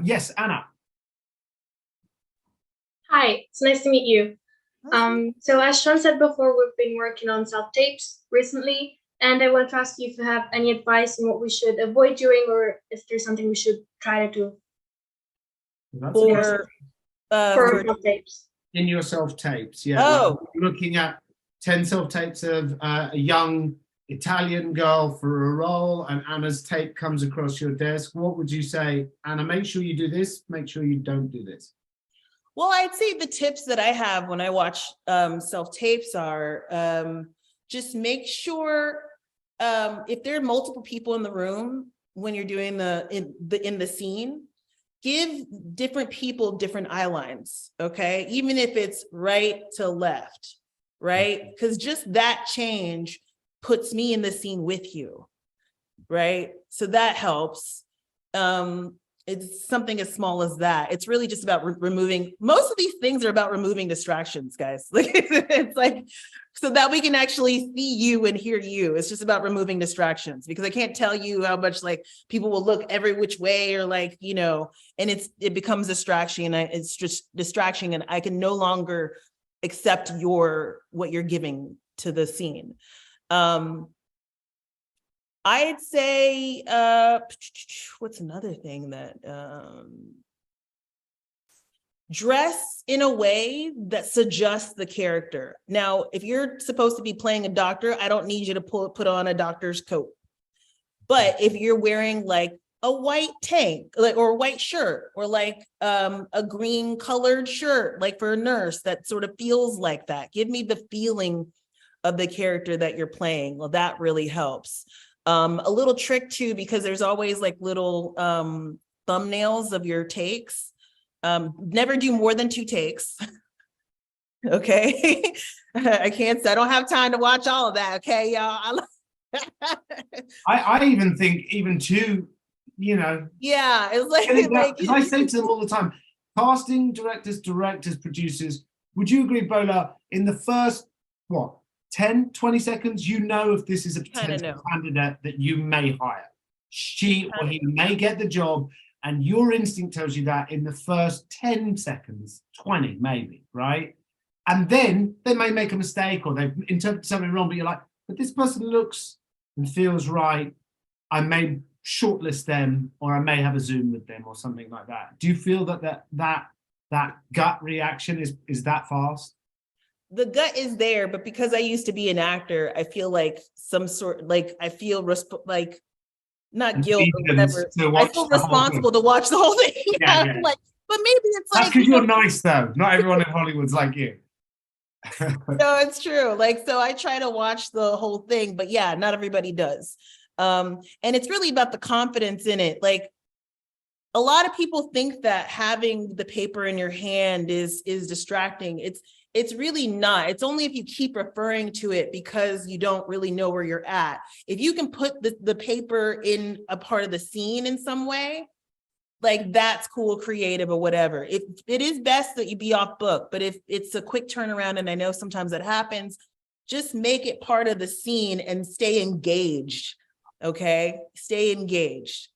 Yes, Anna. Hi, it's nice to meet you. So as Sean said before, we've been working on self-tapes recently, and I want to ask you if you have any advice on what we should avoid doing, or if there's something we should try to do For self-tapes. In your self-tapes, yeah. Oh. Like looking at 10 self-tapes of a young Italian girl for a role, and Anna's tape comes across your desk. What would you say, Anna? Make sure you do this, make sure you don't do this. Well, I'd say the tips that I have when I watch self-tapes are just make sure if there are multiple people in the room when you're doing in the scene, give different people different eye lines, okay? Even if it's right to left, right? Because just that change puts me in the scene with you, right? So that helps. It's something as small as that. It's really just about removing, most of these things are about removing distractions, guys. Like it's like, so that we can actually see you and hear you. It's just about removing distractions, because I can't tell you how much like people will look every which way, or like, you know, and it becomes distraction, and it's just distraction, and I can no longer accept what you're giving to the scene. I'd say, what's another thing that, dress in a way that suggests the character. Now, if you're supposed to be playing a doctor, I don't need you to put on a doctor's coat. But if you're wearing like a white tank, like, or a white shirt, or like a green colored shirt, like for a nurse, that sort of feels like that. Give me the feeling of the character that you're playing. Well, that really helps. A little trick too, because there's always like little thumbnails of your takes. Never do more than 2 takes. Okay. I can't say, I don't have time to watch all of that. Okay, y'all. I even think even 2, you know. Yeah, it's like, I say to them all the time, casting directors, producers, would you agree, Bola, in the first, what, 10, 20 seconds, you know if this is a potential candidate that you may hire. She or he may get the job, and your instinct tells you that in the first 10 seconds, 20 maybe, right? And then they may make a mistake, or they've interpreted something wrong, but you're like, but this person looks and feels right. I may shortlist them, or I may have a Zoom with them, or something like that. Do you feel that gut reaction is that fast? The gut is there, but because I used to be an actor, I feel like some sort, like I feel like not guilt or whatever. I feel responsible to watch the whole thing. Yeah. Like, but maybe it's that's like, because you're nice though. Not everyone in Hollywood's like you. No, it's true. Like, so I try to watch the whole thing, but yeah, not everybody does. And it's really about the confidence in it. Like, a lot of people think that having the paper in your hand is distracting. It's really not. It's only if you keep referring to it because you don't really know where you're at. If you can put the paper in a part of the scene in some way, like that's cool, creative, or whatever. It is best that you be off book, but if it's a quick turnaround, and I know sometimes that happens, just make it part of the scene and stay engaged. Okay, stay engaged.